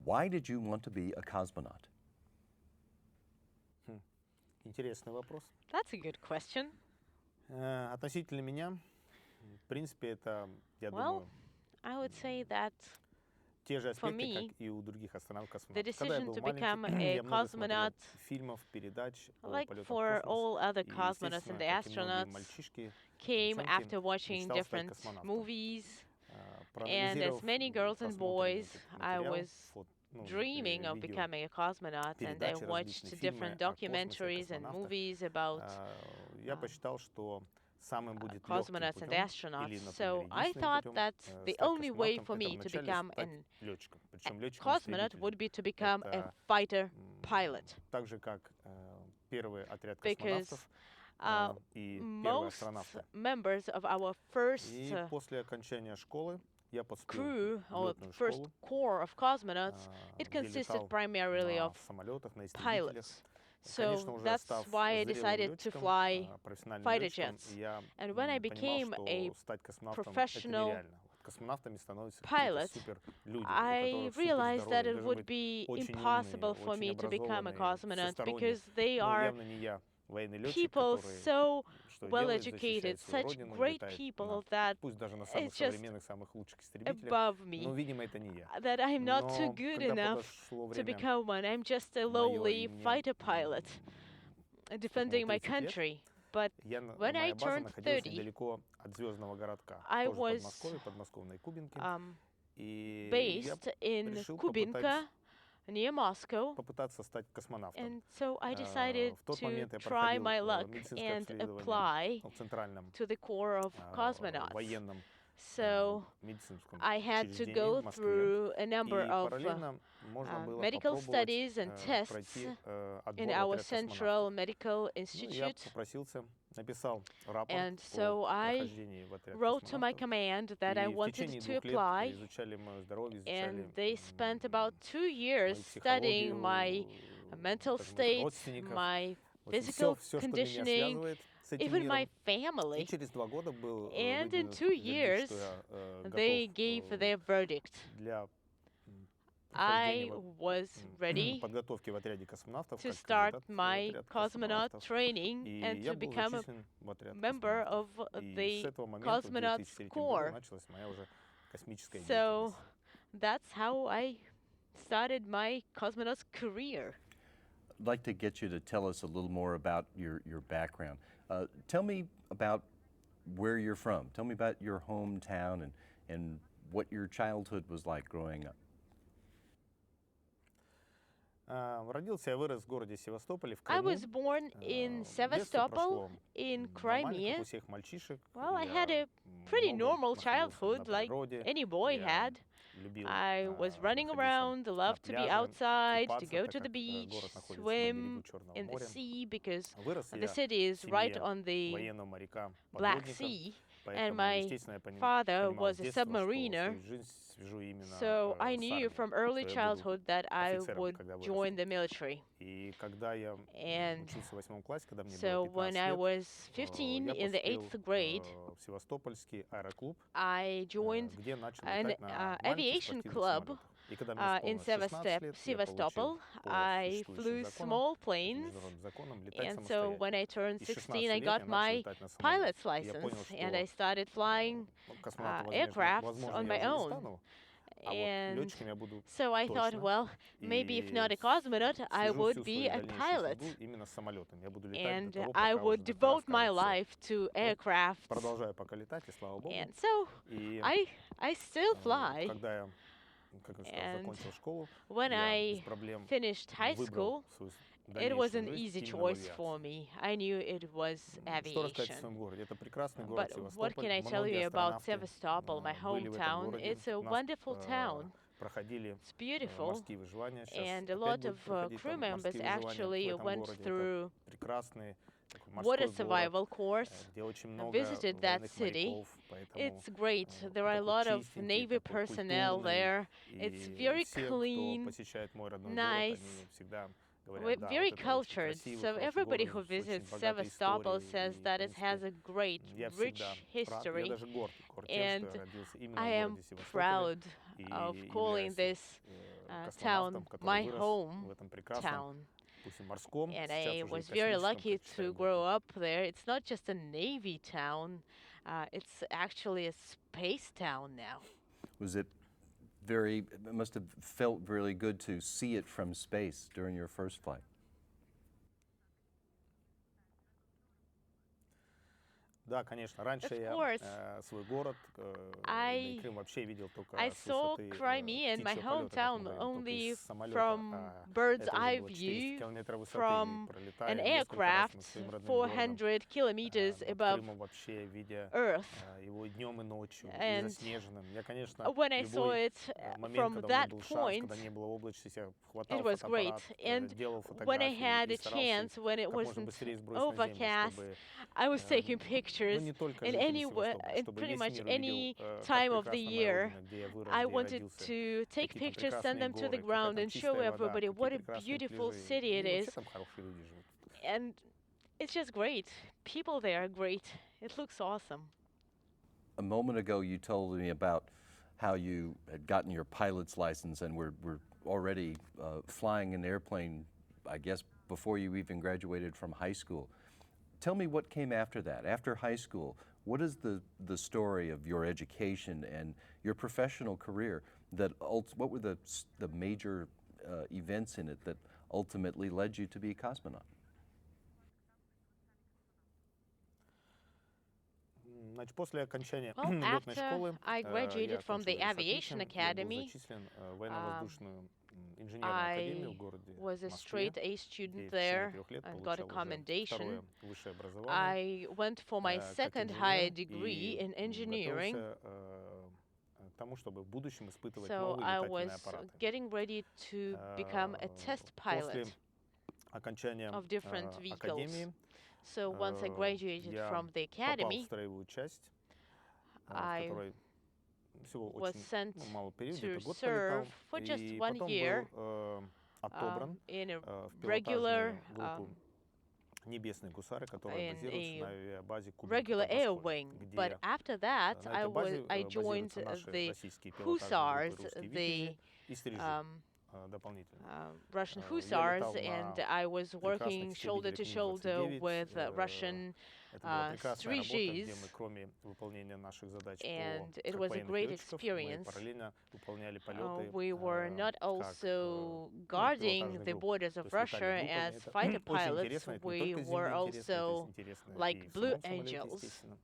Why did you want to be a cosmonaut? Интересный вопрос. That's a good question. Относительно меня, в принципе, это, я Well, думаю, I would say that те же for аспекты, как me, и у других the астронавтов-космонавтов. Когда я decision был to become маленький, a я много смотрел cosmonaut, фильмов, передач о like полетах в for космос. all other И, cosmonauts and естественно, the как и многие astronauts, мальчишки, came девчонки, after watching мечтал стать different космонавтом. movies. And Проанализировав as many girls and просмотренный boys, этот I материал, was dreaming of becoming a cosmonaut, and I видеопередачи, watched различные фильмы different о космосе, о documentaries and космонавтах, movies about я посчитал, что самым будет легким cosmonauts and путем, astronauts. или, So например, I единственным thought путем that the стать only way космонавтом, for это me to вначале become стать an летчиком, a причем cosmonaut летчиком-истребителем. would be to become a Это fighter pilot, так же, как первый отряд because космонавтов и первые most астронавты. members of our first И после окончания школы я поступил crew в or летную first школу, core of cosmonauts, it где consisted летал primarily на of самолетах, на истребителях. pilots. Конечно, So уже that's став why I зрелым decided to летчиком, fly профессиональным fighter летчиком, jets. я And when I became понимал, a что стать космонавтом это professional нереально. Вот космонавтами становятся какие-то pilot, суперлюди, у I которых realized that суперздоровье, it должны would быть be очень impossible умные, for очень me to become a образованные, cosmonaut всесторонние. because they Ну, are явно не я, военный летчик, people который so что well делает, защищает educated, свою such родину, great летает people на, that пусть даже на самых it's just современных, самых лучших истребителях, above но, me, видимо, это не я. that I'm not too Но good когда enough подошло to время become one. I'm just a мое, lowly и мне fighter pilot defending my 30 лет, country. But when I моя база turned находилась 30, недалеко от звездного городка, I тоже was Подмосковье, подмосковной Кубинки. И я based in решил Kubinka, near Moscow, попытаться стать космонавтом. and so I decided В тот to момент я try проходил my luck медицинское and обследование apply в Центральном to the Corps of Cosmonauts. военном So медицинском I had to учреждении go в Москве. through a number И of параллельно можно было medical попробовать studies and tests пройти отбор in в our отряд Central космонавтов. Medical Ну, я Institute. попросился, написал рапорт And о so I прохождении в отряд wrote to my космонавтов. command that I И в wanted течение to 2 лет apply, изучали мое здоровье, изучали and they spent about 2 years мою studying my психологию, mental также моих state, родственников. my В общем, physical все, что меня conditioning, связывает с этим even my миром. И family. через 2 года был And in выдвинут 2 вердикт, years, что я they готов gave their verdict. для I прохождения was ready подготовки в отряде космонавтов, to как start кандидат в my отряд cosmonaut космонавтов. training И and я to был become a зачислен в отряд member космонавтов. of И с the этого момента, в Cosmonauts 2003 году, Corps. началась моя уже космическая So деятельность. that's how I started my cosmonaut career. I'd like to get you to tell us a little more about your background. Tell me about where you're from. Tell me about your hometown and what your childhood was like growing up. Родился я вырос в городе Севастополе, в I Крыму. was born in Детство Sevastopol прошло in нормально, как у Crimea. всех мальчишек. Well, I Я had a pretty много normal находился на childhood like природе. any boy Я had. любил I was running находиться around, на loved to be пляже, outside, to купаться, go так to the как beach, город находится на swim берегу Черного in the моря. sea because Вырос the я city is в right семье on the военного моряка, Black подводника, Sea, and поэтому, my естественно, я father понимал was с a детства, что submariner. свою жизнь свяжу именно So I с knew армией, from early что я буду childhood that I офицером, would когда join вырасту. the military. И когда я And учился в 8 классе, когда мне so было when 15 I лет, was 15 я in the поступил 8th grade, в Севастопольский аэроклуб, I joined где начал an летать на маленьких aviation спортивных club самолетах. И когда мне in исполнилось 16 лет, я получил Sevastopol. по I существующим flew законам, small planes, международным законам, летать and so when самостоятельно. I turned И с 16, 16 I лет got я начал my летать на самолете. pilot's И я license, понял, and I что started flying космонавтом, aircrafts возможно, on я my уже не own. стану, а вот And летчиком я буду so I thought, точно. well, maybe if И not a cosmonaut, I свяжу would всю be свою a дальнейшую pilot. судьбу именно с самолетом. Я буду летать And до того, I пока would уже devote my расскажет всё. life to aircrafts. Продолжаю пока летать, и слава богу. And so И I still fly. когда я, как я сказал, And закончил школу, when я I без проблем finished high выбрал school, свою it was an дальнейшую жизнь easy именно в choice авиации. for me. I knew it was Что рассказать о aviation. своем городе? Это прекрасный город But Севастополь. what can I tell Многие you about астронавты Sevastopol, my были в этом hometown? городе. It's a У нас wonderful town. проходили It's beautiful. морские выживания. Сейчас And a опять lot будут of проходить crew там members морские выживания actually в этом went городе. through Это прекрасный такой water морской город, survival course, где очень много visited that военных city. моряков, поэтому It's great. There are a такой lot of чистенький, Navy такой personnel культурный. there. И It's very все, кто clean, посещает мой родной nice. город, они всегда We're говорят, да, very вот это очень cultured, красивый, so хороший everybody город who с очень visits богатой Sevastopol историей. says И, в that it has принципе, a great, я rich всегда рад, я history, даже горд тем, and что я родился именно I в am городе Севастополе. proud of calling this town my hometown. And I was very lucky to grow up there. It's not just a Navy town, it's actually a space town now. Was it it must have felt really good to see it from space during your first flight? Да, конечно. Раньше Of я course, свой город, да и I Крым вообще видел только I с saw высоты Crimea and my птичьего полета, как мы hometown говорим, только only из самолета. from bird's Это уже eye было 400 view километров высоты, и from пролетая an несколько раз aircraft над своим родным городом, 400 kilometers над above Крымом вообще, видя Earth. его днем и ночью, и And заснеженным. Я, конечно, when I saw любой it момент, from когда у меня that был шанс, point, когда не было облачности, я it хватал was great. фотоаппарат, And делал when I фотографии had и a старался chance, when it как можно wasn't быстрее сбросить на землю, overcast, чтобы I was taking ну, pictures не только in жители any way, Севастополя, in чтобы pretty весь much мир увидел, any как time of the прекрасна моя year. родина, где я вырос, I где я wanted родился, to take какие там pictures, send прекрасные them to the горы, какая ground, там and show чистая вода, everybody какие what a прекрасные beautiful пляжи. city И it вообще is. там хорошие люди живут. And it's just great. People there are great. It looks awesome. A moment ago, you told me about how you had gotten your pilot's license and were already flying an airplane, I guess, before you even graduated from high school. Tell me what came after that. After high school, what is the story of your education and your professional career? What were the major events in it that ultimately led you to be a cosmonaut? Значит, после окончания Well, летной after школы I я graduated from окончил the ее с aviation отличием. Я был academy, зачислен в военно-воздушную инженерную академию I в городе was a Москве, straight A где student в течение there 3 лет and got a получал уже commendation. второе высшее образование I went for my как second higher инженер degree и in engineering. готовился к тому, чтобы в будущем испытывать So новые I летательные was аппараты. getting ready to become a test После pilot окончания of different vehicles. академии So once I graduated я from the попал в academy, строевую часть, в I которой всего was очень sent мало период, to где-то год serve полетал, for just и one потом year был отобран in a в regular пилотажную группу «Небесные гусары», которая in базируется на a авиабазе Кубинка regular под air Москвой, wing. где But after that, на этой базе I joined базируются наши the российские пилотажные Hussars, группы «Русские the витязи» и «Стрижи» дополнительно. Russian Я Hussars, летал and на I was working прекрасных shoulder to истребителях shoulder Ми-29. with Russian Это была прекрасная работа, где Strigis, мы, кроме выполнения наших задач and it как was a военных great летчиков, мы experience. параллельно выполняли полеты We were not как also ну, guarding пилотажных the групп. borders То of есть летали Russia группами. as Это fighter очень pilots. интересно. Это не We только с were земли интересно, это also интересно like и в Blue самом самолете, Angels, естественно.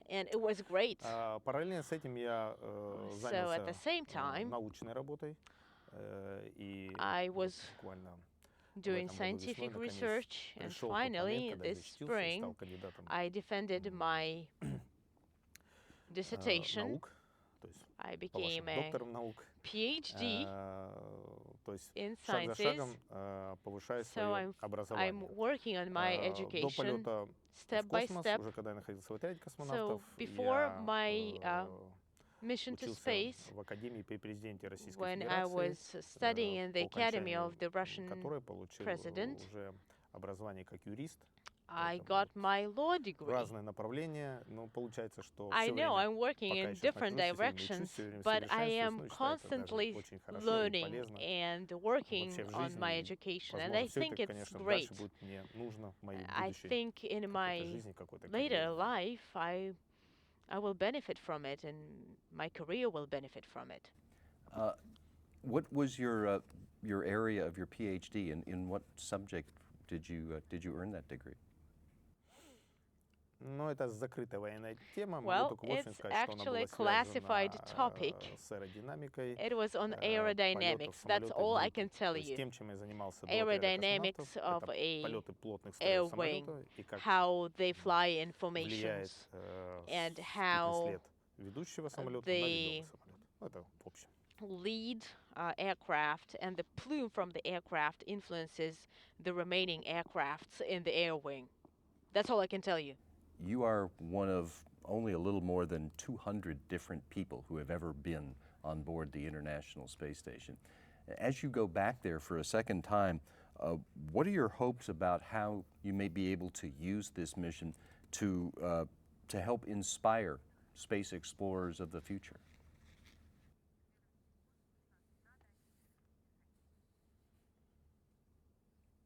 and it was great. Параллельно с этим я So at the занялся same time, научной работой. И I was буквально doing в этом году весной, scientific наконец, research, and пришел тот момент, finally, когда я this защитился и spring, стал кандидатом I defended my dissertation. наук, то есть I по вашему became a доктором наук. PhD То есть in шаг за sciences. шагом повышаю So свое образование. I'm working on my До education полета step в by космос, step. уже когда я находился в отряде So космонавтов, before я my mission to учился space, в Академии при президенте Российской when I was Федерации, studying in the по academy окончанию of the Russian которой получил president, уже образование как юрист. I Поэтому got my law degree. разные направления, но получается, что I все know время, I'm working пока in я сейчас different нахожусь, все время directions, учусь, все время but I совершенствуюсь, am ну и считаю это даже constantly очень хорошо и learning полезно. and working Вообще в on жизни, my и, education, and возможно, I все think это, it's конечно, great. дальше будет мне нужно в моей I будущей think in какой-то my жизни, какой-то later карьере. life, I will benefit from it, and my career will benefit from it. What was your area of your PhD, and in what subject did you earn that degree? Но это закрытая военная тема. Могу Well, только в общем it's сказать, что она actually была a classified связана topic. с аэродинамикой, It was on полетов aerodynamics. That's самолета all I групп. can tell То есть you. тем, чем я занимался до отряда Aerodynamics космонавтов, of это a полеты плотных air строев wing, самолета и как how they fly in влияет formations, and спутный how след ведущего самолета на the ведомый самолет. Это в общем. lead aircraft and the plume from the aircraft influences the remaining aircrafts in the air wing. That's all I can tell you. You are one of only a little more than 200 different people who have ever been on board the International Space Station. As you go back there for a second time, what are your hopes about how you may be able to use this mission to help inspire space explorers of the future?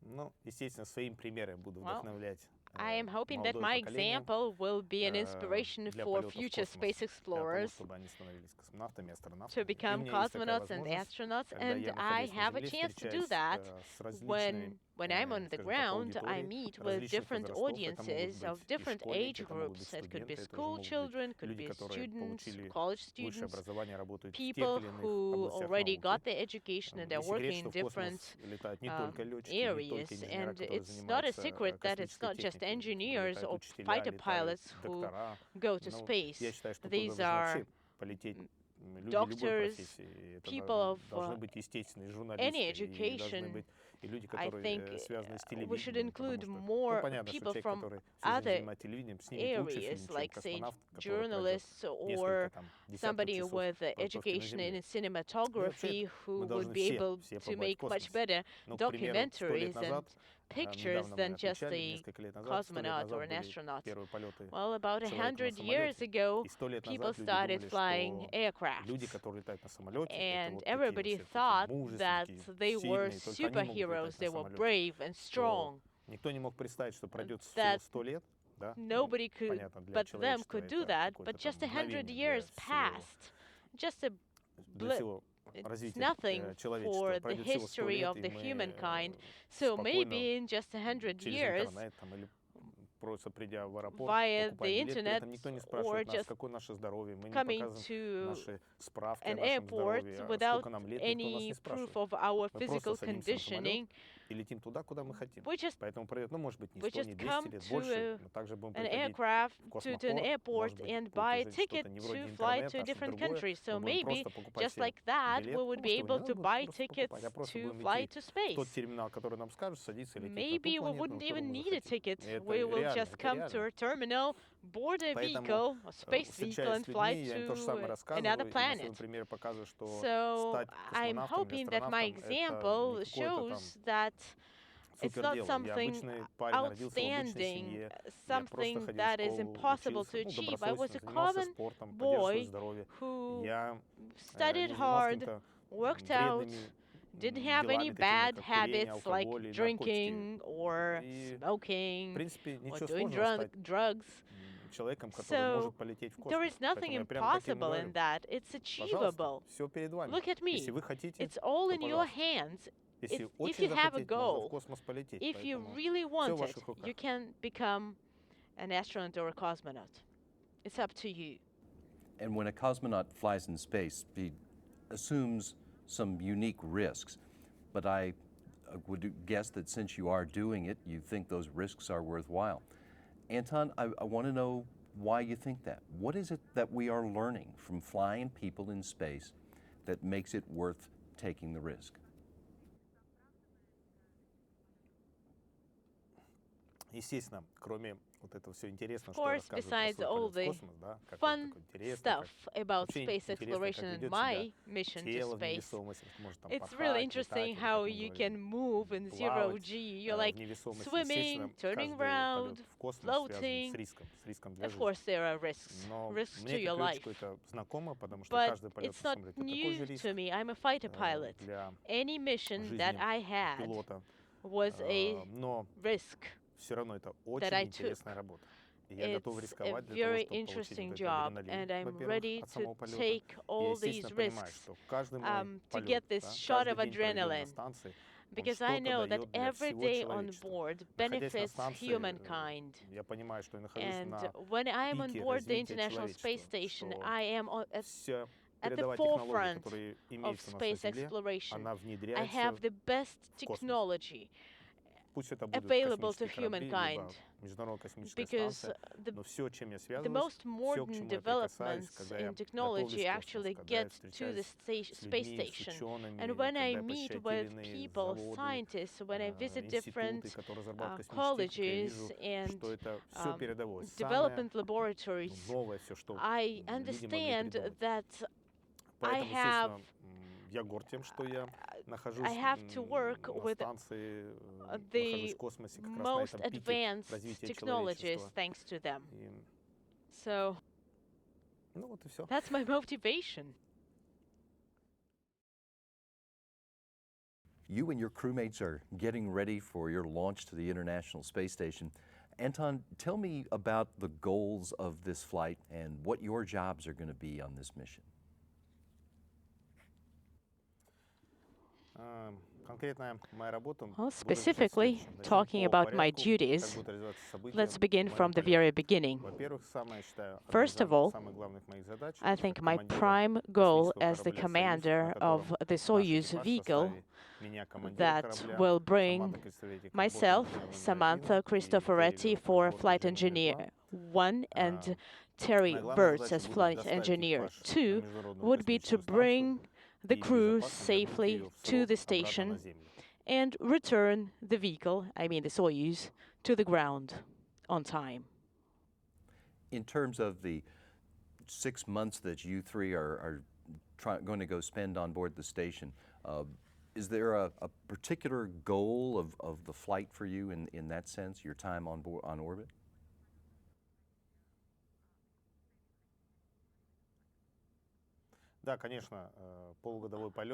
Ну, естественно, своим примером буду вдохновлять I am hoping that молодое my поколение example will be an inspiration для for полетов в future космос, space для того, explorers чтобы они становились космонавтами, to астронавтами. И у become меня есть такая cosmonauts and возможность, astronauts, когда and я, I находясь на have a Земле, chance to do встречаюсь that с различными, when I'm on the скажем так, ground. I аудиторией meet with различных different возрастов. Это могут audiences быть of и different школьники, age это могут быть groups. It could be студенты, это уже school могут быть children, could люди, be которые students, получили college высшее students, образование, работают в тех people или иных who областях already науки. got their education and Не they're секрет, working что in в космос different летают не только летчики, не только areas. инженеры, And которые it's not a занимаются secret that it's космической not just техникой. engineers Летают or учителя, fighter летают pilots who доктора. go to Ну, я space. считаю, что туда These должны are вообще полететь люди любой doctors, профессии. И это people of должны быть, естественно, и any журналисты, и должны education. быть и люди, I think которые связаны с we should телевидением, потому include что, ну, more понятно, что people человек, from который всю жизнь other занимается телевидением, снимет лучший фильм, areas, чем like, say, космонавт, который пройдет journalists несколько or там десятков somebody часов with подготовки на education in Земле. И вообще cinematography who мы would должны be able все to побывать в make much космосе. better Ну, к примеру, 100 лет documentaries and назад, pictures недавно мы than just отмечали, a несколько лет назад, 100 лет cosmonaut or назад an были astronaut. первые полеты Well, about человека на 100 years самолете. ago, И 100 лет people назад люди started думали, flying что люди, aircrafts. которые летают на самолете, это And вот такие everybody вообще такие thought мужественные, that такие they were сильные, только они могут superheroes, летать на they were самолете. brave and Что strong, никто не мог представить, что пройдет всего that 100 лет, да? Ну, nobody could, понятно, для but them человечества could do это that. какое-то But там just 100 мгновение years для всего, passed, just a для blip. всего It's развития nothing человечества. for the Пройдет всего 100 history лет, of и the мы humankind. So спокойно maybe in just 100 через years, интернет там, или просто придя в аэропорт, via покупать the билет, при internet этом никто не or спрашивает нас, just какое наше здоровье, мы не coming показываем to наши справки о an нашем airport здоровье, without сколько нам лет, никто нас any не proof спрашивает. of our Мы просто physical садимся на самолет conditioning. и летим туда, куда мы хотим. We just Поэтому пройдет, ну, может быть, не we 100, just не 200 come лет, to больше, мы также будем an приходить aircraft в to an космопорт, airport может быть, and будет buy a уже ticket что-то не вроде to fly интернета, to a а что-то different другое. country. So Мы будем maybe просто покупать just себе like that, билет, we would потому be что able не to надо будет buy просто tickets покупать, а просто to будем fly лететь to в space. тот терминал, который нам скажут, садиться и лететь на ту Maybe we планету, wouldn't на которую even мы need a захотим. ticket. И это We will реально, just это come to реально. a terminal, board a Поэтому, vehicle, a space vehicle, встречаясь and с fly людьми, я им то же самое to рассказываю, another и на своем planet. примере показываю, что So стать I'm космонавтом или hoping that my астронавтом — это example не какое-то там shows that it's супер not дело. Я something обычный парень, родился в обычной outstanding, семье, я просто something ходил в that is школу, impossible to учился, ну, achieve. I was добросовестно a занимался common спортом, поддерживал свое boy здоровье. who Я studied не занимался hard, какими-то worked out, вредными didn't have any делами, такими bad как курение, habits like алкоголь и наркотики. drinking or И, в smoking принципе, or ничего doing сложного стать drugs. человеком, который So может полететь в there космос. is nothing Поэтому я прямо так им impossible говорю. in that. It's Пожалуйста, achievable. все перед вами. Look at Если me. вы хотите, It's all то in your пожалуйста. hands. Если If очень you have a захотеть, можно в goal, космос полететь. if you Поэтому really все в want it, ваших руках. you can become an astronaut or a cosmonaut. It's up to you. And when a cosmonaut flies in space, he assumes some unique risks. But I would guess that since you are doing it, you think those risks are worthwhile. Anton, I want to know why you think that. What is it that we are learning from flying people in space that makes it worth taking the risk? Естественно, кроме вот этого все интересного, Of что я course, рассказываю besides про свой all полет в the космос, да, как fun такое интересно, stuff как about вообще space интересно, как exploration and ведет my себя mission to тело в space. невесомости, может там It's порхать, really летать, interesting или, how как мы you говорим, can move in zero плавать G. You're в like невесомости. swimming, Естественно, turning каждый around, полет в космос связан floating. с риском для Of жизни. course, there are risks, Но risks to мне your как life. летчику это знакомо, потому что But каждый полет it's на not самолете — это такой new же риск to me. I'm a fighter pilot. для Any mission that жизни I had пилота. was a Но risk. все равно это I очень took. интересная работа. И я готов It's a рисковать для того, very чтобы получить interesting вот этот job, адреналин, and I'm во-первых, ready от to самого полета. take Я, all these естественно, понимаю, risks что каждый мой to полет, get this да, shot каждый of день, проведенный на adrenaline. станции, он Because I что-то know that дает для every всего day on человечества. board Находясь на benefits станции, humankind. я понимаю, что я нахожусь And на when I'm on пике board the развития International Space человечества, Station, что I am at вся the передовая технология, forefront которая of имеется у нас на space Земле, exploration. она I внедряется have the best в космос. technology Пусть это будут available to космические корабли, humankind. либо Международная космическая Because станция, но все, чем я the связываюсь, most все, к modern чему я прикасаюсь, developments когда я in technology готовлюсь к actually космосу, когда я get to the встречаюсь с space людьми, с station. учеными, And when когда I я meet посещаю те with или иные people, заводы, scientists, when I visit different институты, которые разрабатывают космическую технику, я colleges вижу, and что это все передовое, development самое laboratories, новое, все, что I люди могли understand придумать. that Поэтому, I have естественно, я горд тем, что я нахожусь I have to work на with станции, нахожусь the в космосе как раз на most этом пике advanced развития technologies человечества. thanks to them. И, So ну вот и все. that's my motivation. You and your crewmates are getting ready for your launch to the International Space Station. Anton, tell me about the goals of this flight and what your jobs are going to be on this mission. Well, specifically, talking about my duties, let's begin from the very beginning. First of all, I think my prime goal as the commander of the Soyuz vehicle that will bring myself, Samantha Cristoforetti, for Flight Engineer 1 and Terry Burtz as Flight Engineer 2 would be to bring the crew safely to the station and return the vehicle, I mean the Soyuz, to the ground on time. In terms of the 6 months that you three are going to go spend on board the station, is there a particular goal of the flight for you in that sense, your time on orbit?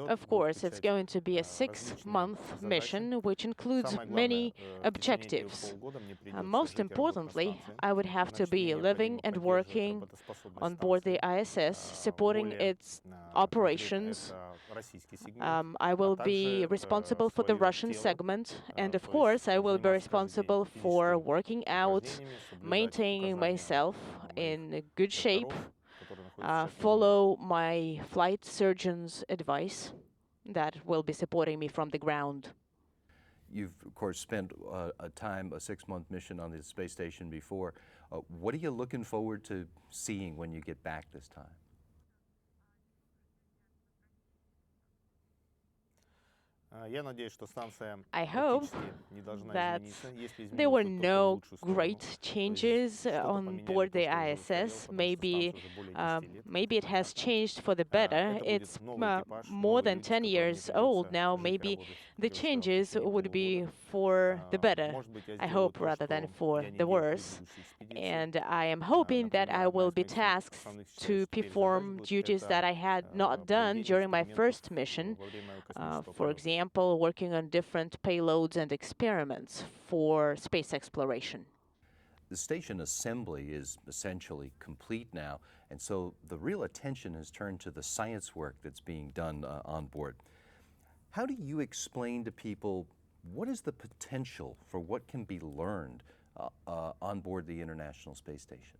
Of course, it's going to be a 6-month mission, which includes many objectives. Most importantly, I would have to be living and working on board the ISS, supporting its operations. I will be responsible for the Russian segment, and of course, I will be responsible for working out, maintaining myself in good shape, follow my flight surgeon's advice that will be supporting me from the ground. You've, of course, spent a 6-month mission on the space station before. What are you looking forward to seeing when you get back this time? I hope that there were no great changes on board the ISS. Maybe it has changed for the better. It's more than 10 years old now. Maybe the changes would be for the better, I hope, rather than for the worse. And I am hoping that I will be tasked to perform duties that I had not done during my first mission. For example, working on different payloads and experiments for space exploration. The station assembly is essentially complete now, and so the real attention has turned to the science work that's being done on board. How do you explain to people what is the potential for what can be learned on board the International Space Station?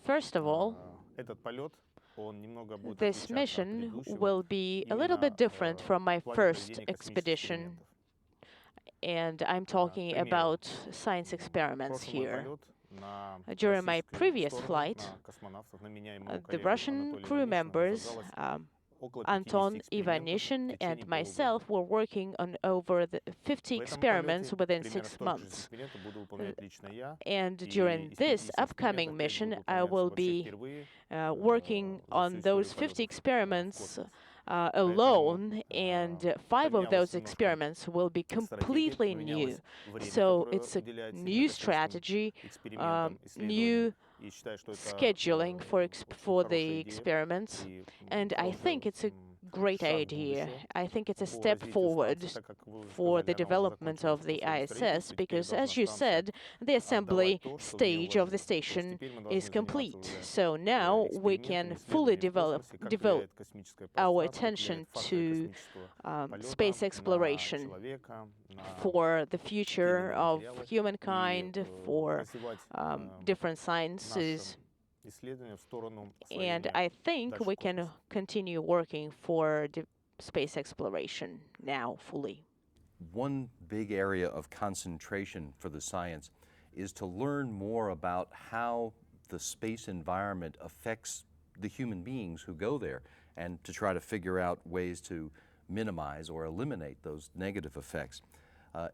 First of all, this mission will be a little bit different from my first expedition, and I'm talking about science experiments here. During my previous flight, the Russian crew members, Anton Ivanishin and myself, were working on over 50 experiments within 6 months. And during this upcoming mission, I will be working on those 50 experiments alone, and 5 of those experiments will be completely new. So it's a new strategy, new scheduling for the experiments, and I think it's a great idea. I think it's a step forward for the development of the ISS because, as you said, the assembly stage of the station is complete. So now we can fully devote our attention to space exploration for the future of humankind, for different sciences. And I think we can continue working for the space exploration now fully. One big area of concentration for the science is to learn more about how the space environment affects the human beings who go there and to try to figure out ways to minimize or eliminate those negative effects.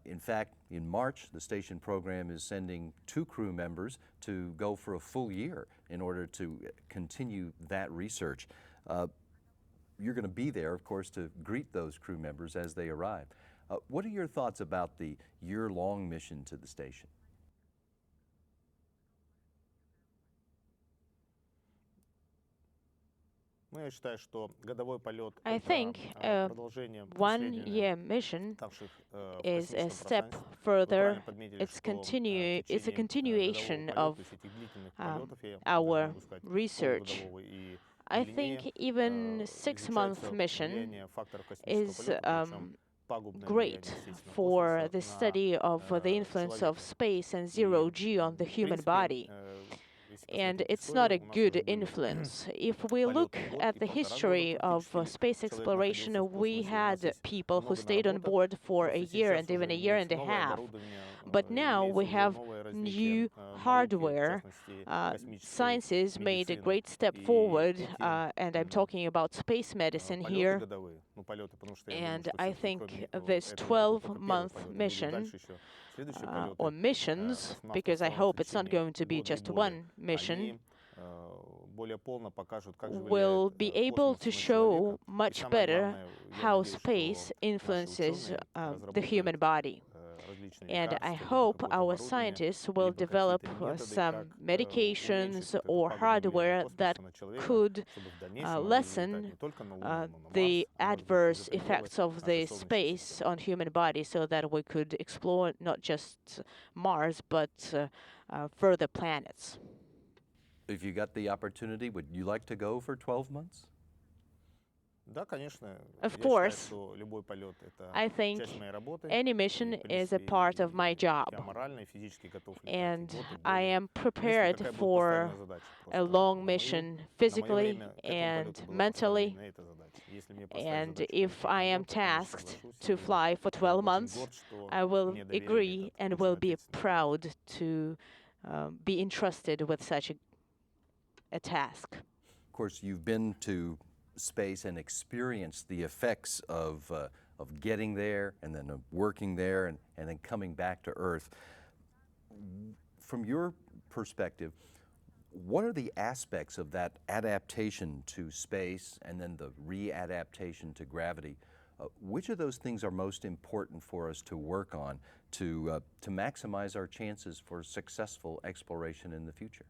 In fact, in March, the station program is sending 2 crew members to go for a full year in order to continue that research. You're going to be there, of course, to greet those crew members as they arrive. What are your thoughts about the year-long mission to the station? I think a one-year mission is a step further. It's a continuation of our research. I think even 6-month mission is great for the study of the influence of space and zero-G on the human body. And it's not a good influence. If we look at the history of space exploration, we had people who stayed on board for a year and even a year and a half. But now we have new hardware. Sciences made a great step forward, and I'm talking about space medicine here. And I think this 12-month mission or missions, because I hope it's not going to be just one mission, will be able to show much better how space influences the human body. And I hope our scientists will develop some medications or hardware that could lessen the adverse effects of the space on human body, so that we could explore not just Mars, but further planets. If you got the opportunity, would you like to go for 12 months? Of course, I think any mission is a part of my job, and I am prepared for a long mission physically and mentally. And if I am tasked to fly for 12 months, I will agree and will be proud to be entrusted with such a task. Of course, you've been to space and experienced the effects of getting there and then of working there and then coming back to Earth. From your perspective, what are the aspects of that adaptation to space and then the readaptation to gravity? Which of those things are most important for us to work on to maximize our chances for successful exploration in the future?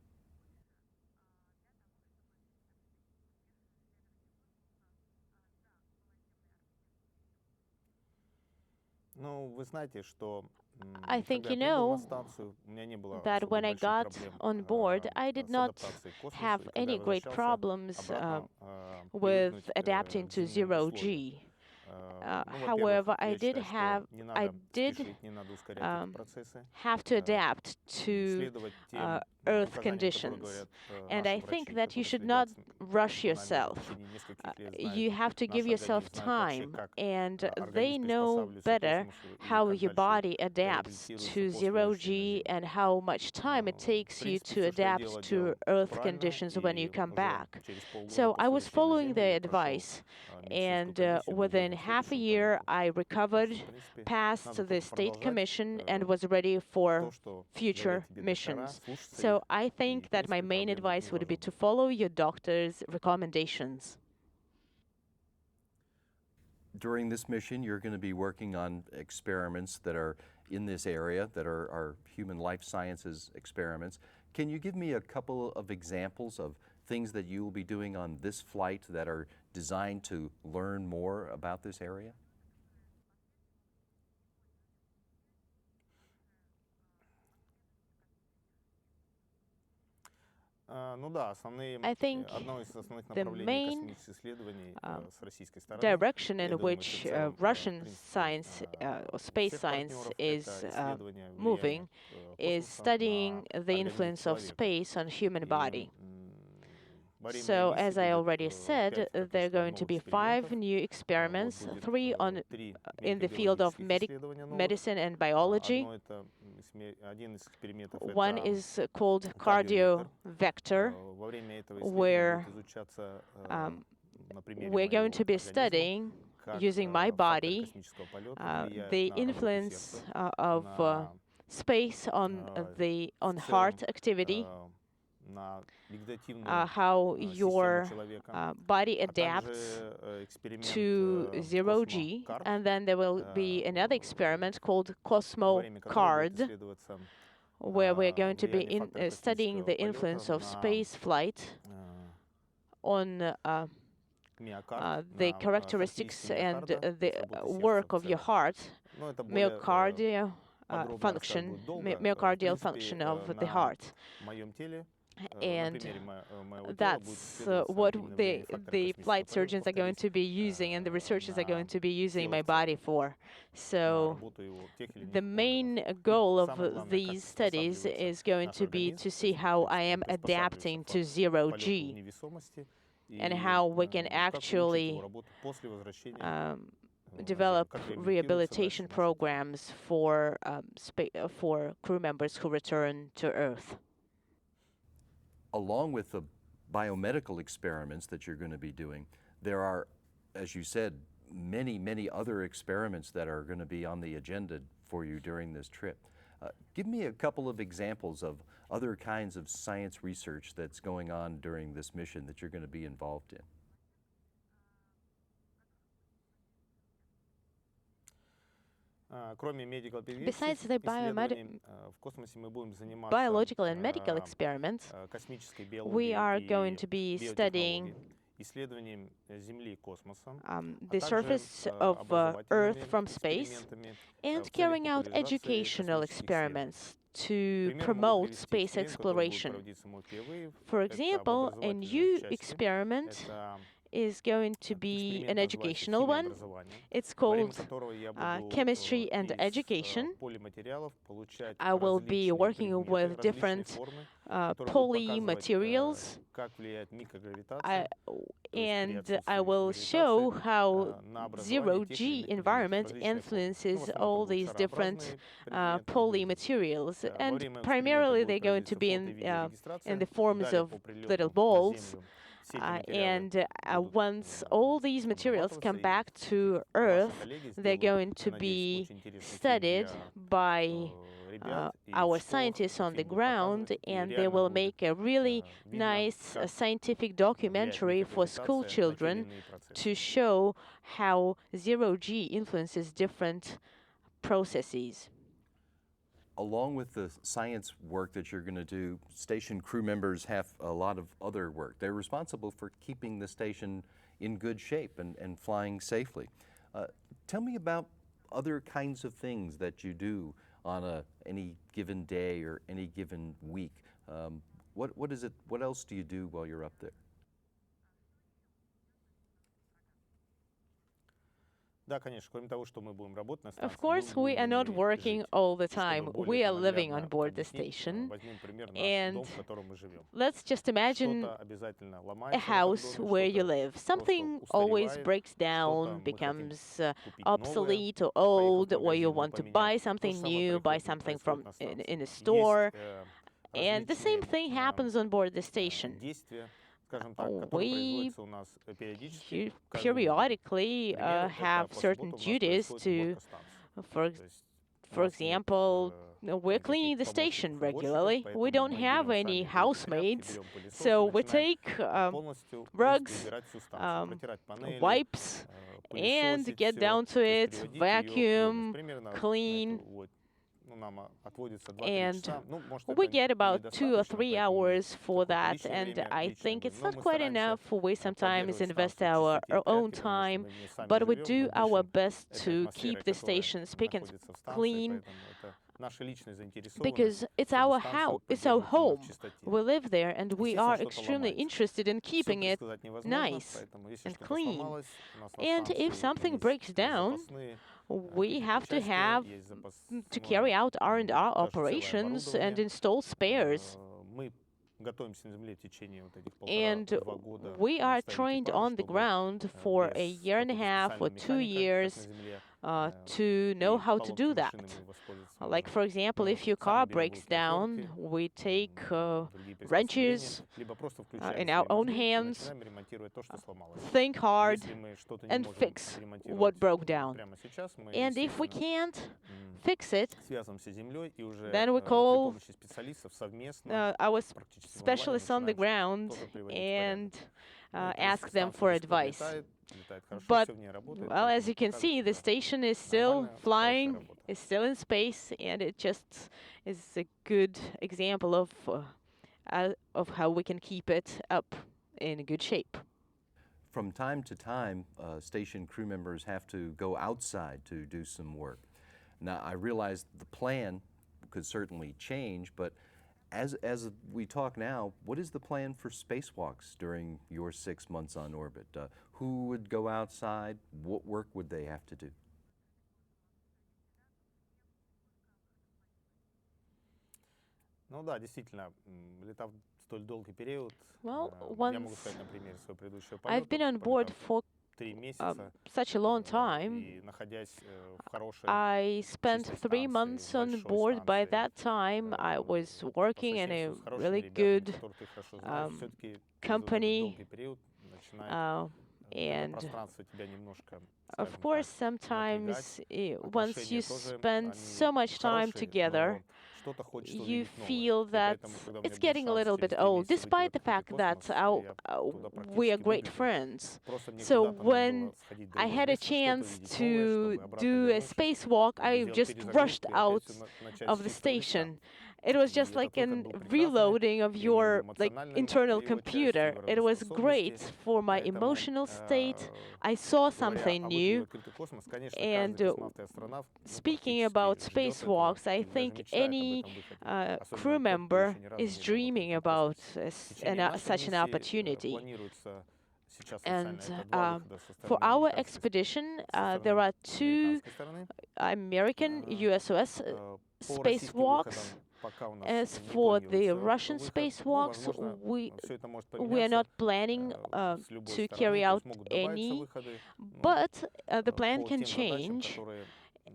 I think you know that when I got on board, I did not have any great problems with adapting to zero-G. However, I did have to adapt to Earth conditions. And I think that you should not rush yourself. You have to give yourself time, and they know better how your body adapts to zero-G and how much time it takes you to adapt to Earth conditions when you come back. So I was following their advice, and within half a year, I recovered, passed the state commission, and was ready for future missions. So I think that my main advice would be to follow your doctor's recommendations. During this mission, you're going to be working on experiments that are in this area, that are human life sciences experiments. Can you give me a couple of examples of things that you will be doing on this flight that are designed to learn more about this area? I think the main direction in which Russian science or space science is moving is studying the influence of space on human body. So, as I already said, there are going to be 5 new experiments, 3 in the field of medicine and biology. One is called cardiovector, where we're going to be studying, using my body, the influence of space on heart activity, how your body adapts to zero-G. And then there will be another experiment called Cosmo-Card, where we're going to be studying the influence of space flight on the characteristics and the work of your heart, myocardial myocardial function of the heart. And that's what the flight surgeons are going to be using and the researchers are going to be using my body for. So the main goal of these studies is going to be to see how I am adapting to zero-G and how we can actually develop rehabilitation programs for crew members who return to Earth. Along with the biomedical experiments that you're going to be doing, there are, as you said, many, many other experiments that are going to be on the agenda for you during this trip. Give me a couple of examples of other kinds of science research that's going on during this mission that you're going to be involved in. Besides the biological and medical experiments, we are going to be studying the surface of Earth from space and carrying out educational experiments to promote space exploration. For example, a new experiment is going to be an educational one. It's called Chemistry and Education. I will be working with different poly materials, and I will show how zero-G environment influences all these different poly materials. And primarily they're going to be in the forms of little balls. Once all these materials come back to Earth, they're going to be studied by our scientists on the ground, and they will make a really nice scientific documentary for school children to show how zero-G influences different processes. Along with the science work that you're going to do, station crew members have a lot of other work. They're responsible for keeping the station in good shape and flying safely. Tell me about other kinds of things that you do on any given day or any given week. What else do you do while you're up there? Of course, we are not working all the time. We are living on board the station. And let's just imagine a house where you live. Something always breaks down, becomes obsolete or old, or you want to buy something new, buy something from in a store. And the same thing happens on board the station. We periodically have certain duties to, for example, we're cleaning the station regularly. We don't have any housemaids, so we take rugs, wipes, and get down to it, vacuum, clean. And we get about 2 or 3 hours for that, and I think it's not quite enough. We sometimes invest our own time, but we do our best to keep the station spick and clean, because it's our house, it's our home. We live there, and we are extremely interested in keeping it nice and clean. And if something breaks down, we have to carry out R&R operations and install spares. And we are trained on the ground for a year and a half or 2 years to know how to do that. Like, for example, if your car breaks down, we take wrenches in our own hands, think hard, and fix what broke down. And if we can't fix it, then we call our specialists on the ground and ask them for advice. But, well, as you can see, the station is still flying, is still in space, and it just is a good example of how we can keep it up in good shape. from time to time, station crew members have to go outside to do some work. Now, I realize the plan could certainly change, but as we talk now, what is the plan for spacewalks during your 6 months on orbit? Who would go outside? What work would they have to do? Ну да, действительно, летав столь долгий период, Well, я могу once сказать на примере своего предыдущего I've been полета, on board полетав for 3 месяца, such a long time. и находясь в хорошей I spent чистой 3 станции, months on большой board. By станции, that time, I was по working in a соседству с хорошими really ребятами, good которых ты хорошо знаешь, все-таки через вот этот company. долгий период начинает это And пространство тебя немножко, of скажем course, так, напрягать. sometimes once you Отношения тоже, spend они so much time хорошие, together, но что-то хочется you увидеть новое. feel И that поэтому, когда у меня it's был getting a шанс little через bit 3 old, месяца выйти в despite the открытый fact that космос, я туда we are практически great выбежал. friends. Просто мне So куда-то надо when было сходить в I другое had a место, что-то chance увидеть новое, to чтобы обратно do a вернувшись, spacewalk, I сделать just rushed перезагрузку и out опять начать of the с чистого листа. station. It was И just этот like выход an был прекрасный, reloading of и your like эмоциональной internal его частью, computer. и It was great работоспособности. for my Поэтому, emotional state. I saw говоря something о выходе в new. открытый космос, конечно, And каждый космонавт и астронавт speaking практически about ждет этого spacewalks, I или даже think мечтает об any этом выходе. crew Особенно тот, кто member еще ни разу is не был в dreaming открытом about космосе. В течение нашей such an миссии opportunity. планируется сейчас And официально это 2 выхода со for стороны our американской expedition, со there стороны are 2 американской стороны. American USOS По российским выходам spacewalks. пока у нас As не for the планируется Russian выход. spacewalks, Возможно, we все это может are поменяться not planning с любой to стороны. carry То out есть могут добавиться any, выходы, but the plan по can тем задачам, change которые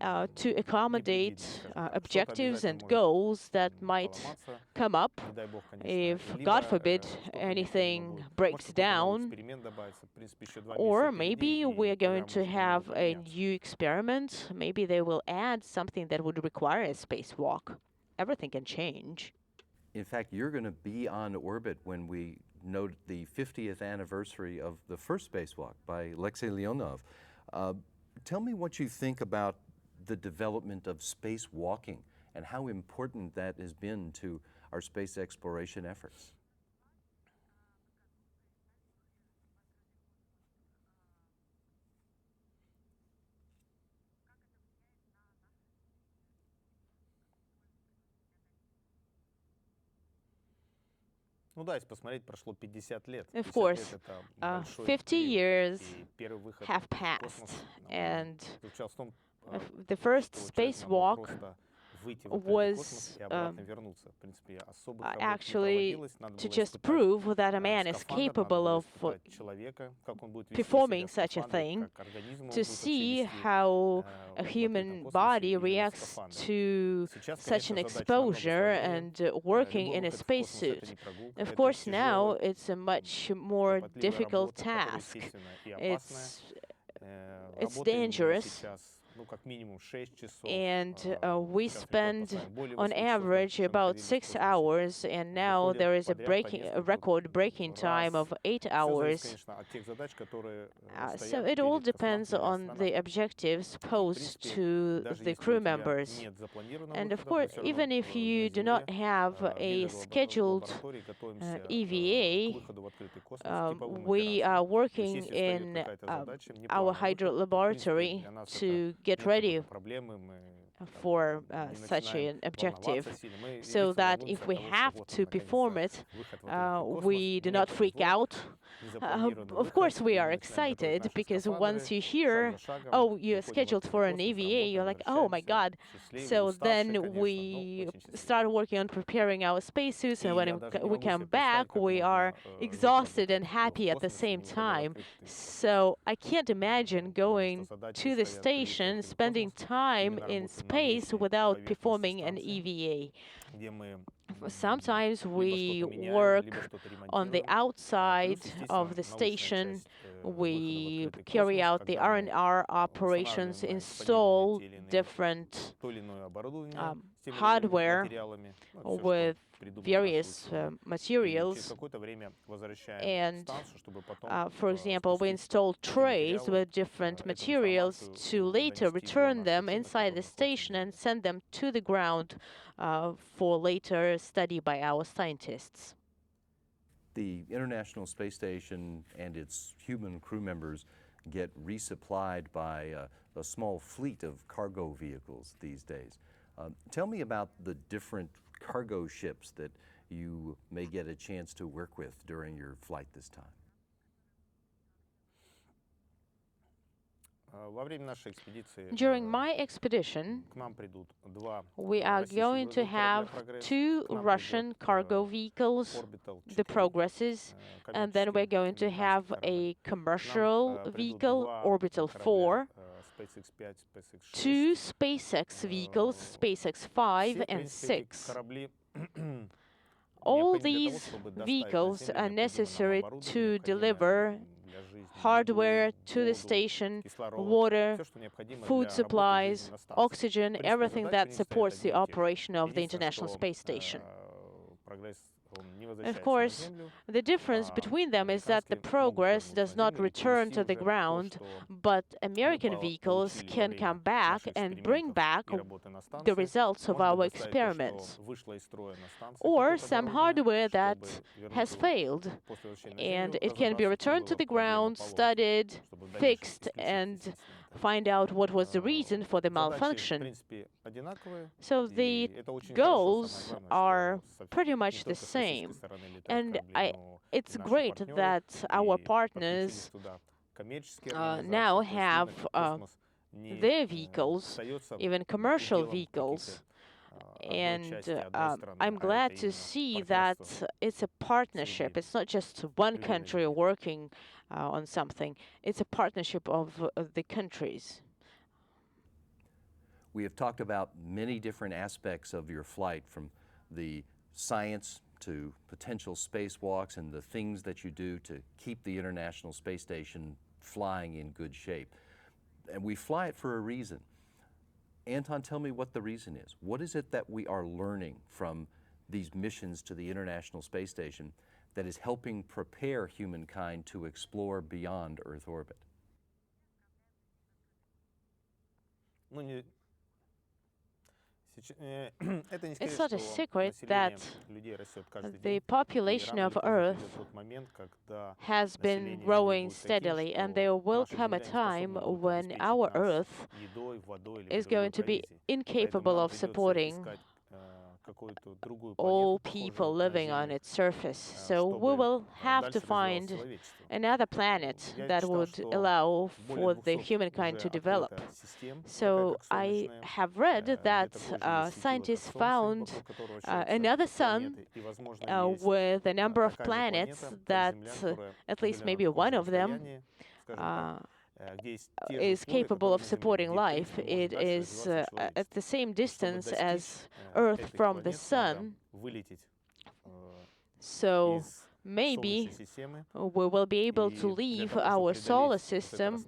to accommodate непредвидены, скажем так. Что-то objectives обязательно and может goals that might поломаться, come up. не дай бог, конечно. If, Либо God forbid, что-то необходимо anything будет. Может, breaks какой-то новый down, эксперимент добавится. В принципе, еще 2 or месяца впереди, maybe и we are going программа to может немного have a поменяться. new experiment. Maybe they will add something that would require a spacewalk. Everything can change. In fact, you're going to be on orbit when we note the 50th anniversary of the first spacewalk by Alexei Leonov. Tell me what you think about the development of spacewalking and how important that has been to our space exploration efforts. Ну да, если посмотреть, прошло 50 лет. Of 50 course, лет это большой 50 период. years И первый выход have в passed, космос and заключался в том, the first что человек мог spacewalk просто выйти в открытый космос was и обратно вернуться. В принципе, особых работ не actually проводилось. Надо to было just испытать prove that a man is скафандр, надо capable было of испытать человека, как он будет вести performing себя в such a скафандре, thing, как организм его to будет вообще see вести how a в human открытом космосе body именно в reacts скафандре. to Сейчас, such an конечно, задача намного exposure сложнее. and working Любой in a выход в космос — это spacesuit. не прогулка, Of это course, now тяжелая, it's a much more кропотливая difficult работа, которая, task. естественно, и опасная. It's Работаем мы dangerous, сейчас, ну, как минимум 6 часов. and we Сейчас рекорд spend поставим более on 8 часов, average чем about находились в 6 космосе. hours, and now Выходят there is a подряд по нескольку record-breaking time раз. of 8 Все зависит, hours. конечно, от тех задач, которые So стоят it all перед depends космонавтами и on the астронавтами. objectives В posed принципе, to даже the если crew у тебя members. нет запланированного And of выхода, мы course, все равно even if на you do not Земле have a бегая в scheduled лаборатории готовимся к EVA, выходу в открытый космос типовым we are операциям. То есть working если встает in какая-то задача, our неплановый hydro выход, в принципе, laboratory для нас это to get нет ready какой-то проблемы, мы for не such начинаем an objective, волноваться сильно. Мы so единственное that волнуемся if от we того, что have вот он to perform наконец-то it, выход в открытый космос, we do не not freak повезло, out. незапланированный Of course, выход, we и are мы начинаем готовить excited наши because once скафандры, you шаг hear, за шагом oh, you're выходим в scheduled for открытый an космос, EVA, you're работаем, like, oh my возвращаемся, God. счастливые, So уставшие, then конечно, но we очень счастливые. start working on preparing our spacesuits, И and я when даже не we могу себе come представить, back, как we are можно жить, exhausted and работать в happy at the космосе, same не выходя в time. открытый космос. So I can't imagine Потому что going задачи to the стоят перед station, открытым spending космосом, time именно in работа на space внешней without поверхности performing an станции, EVA. где мы Sometimes либо we что-то меняем, work либо что-то on the ремонтируем. outside Плюс, of естественно, the научная station. часть выхода в We открытый carry космос, out the когда мы R&R operations, устанавливаем на экспонированные install те или иные different то или иное оборудование с теми или иными hardware материалами, ну, всё, with что придумали наши various ученые. И через materials. какое-то время возвращаем And, станцию, чтобы потом for example, we спустить install эти trays материалы, with different эту materials информацию to later донести до return наших them ученых, inside которые the находятся на station Земле. and send them to the ground for later study by our scientists. the International Space Station and its human crew members get resupplied by a small fleet of cargo vehicles these days. Tell me about the different cargo ships that you may get a chance to work with during your flight this time. During my expedition, we are going to have 2 Russian cargo vehicles, the Progresses, and then we're going to have a commercial vehicle, Orbital 4, 2 SpaceX vehicles, SpaceX 5 and 6. All these vehicles are necessary to deliver hardware to the station, water, food supplies, oxygen, everything that supports the operation of the International Space Station. Of course, the difference between them is that the Progress does not return to the ground, but American vehicles can come back and bring back the results of our experiments, or some hardware that has failed, and it can be returned to the ground, studied, fixed, and find out what was the reason for the malfunction. So the goals are pretty much the same, and it's great that our partners now have their vehicles, even commercial vehicles, and I'm glad to see that it's a partnership. It's not just one country working on something. It's a partnership of the countries. We have talked about many different aspects of your flight, from the science to potential spacewalks and the things that you do to keep the International Space Station flying in good shape. And we fly it for a reason. Anton, tell me what the reason is. What is it that we are learning from these missions to the International Space Station that is helping prepare humankind to explore beyond Earth orbit? It's not a secret that the population of Earth has been growing steadily, and there will come a time when our Earth is going to be incapable of supporting all people living on its surface. So we will have to find another planet that would allow for the humankind to develop. So I have read that scientists found another sun with a number of planets that at least maybe one of them is capable of supporting life. It is at the same distance as Earth from the Sun. So maybe we will be able to leave our solar system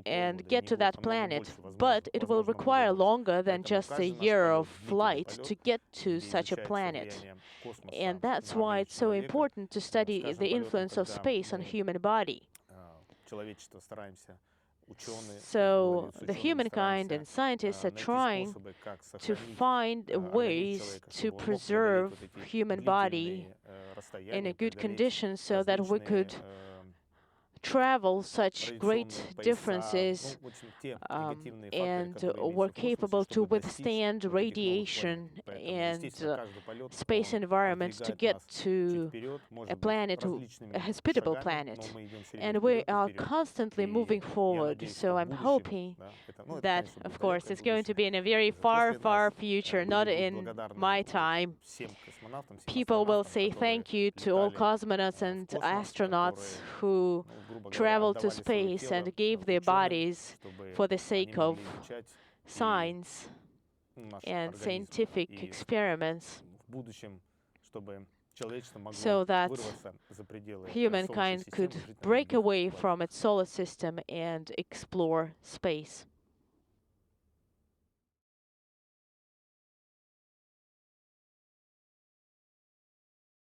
and get to that planet, but it will require longer than just a year of flight to get to such a planet. And that's why it's so important to study the influence of space on human body. So the humankind and scientists are trying to find ways to preserve human body in a good condition so that we could travel such great distances and were capable to withstand radiation and space environments to get to a planet, a hospitable planet. And we are constantly moving forward. So I'm hoping that, of course, it's going to be in a very far, far future, not in my time. People will say thank you to all cosmonauts and astronauts who traveled to space and gave their bodies for the sake of science and scientific experiments, so that humankind could break away from its solar system and explore space.